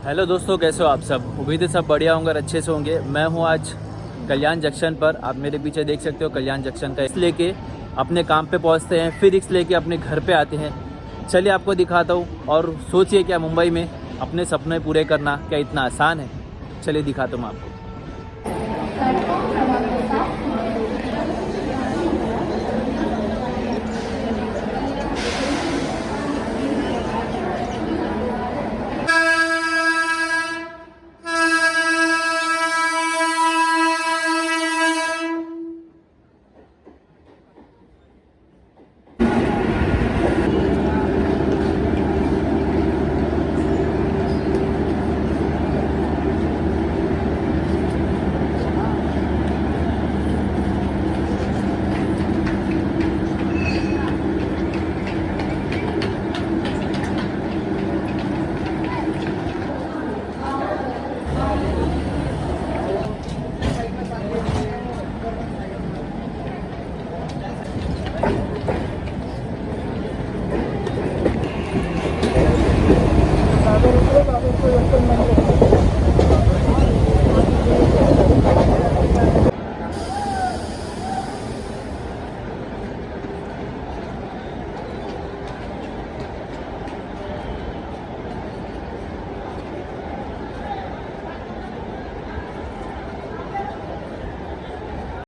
Hello दोस्तों, कैसे हो आप सब। उम्मीद है सब बढ़िया होंगे और अच्छे से होंगे। मैं हूँ आज कल्याण जंक्शन पर। आप मेरे पीछे देख सकते हो कल्याण जंक्शन का। रिक्स लेके अपने काम पे पहुँचते हैं, फिर रिक्स लेके अपने घर पे आते हैं। चलिए आपको दिखाता हूँ और सोचिए क्या मुंबई में अपने सपने पूरे करना क्या इतना आसान है। चलिए दिखाता हूँ मैं आपको।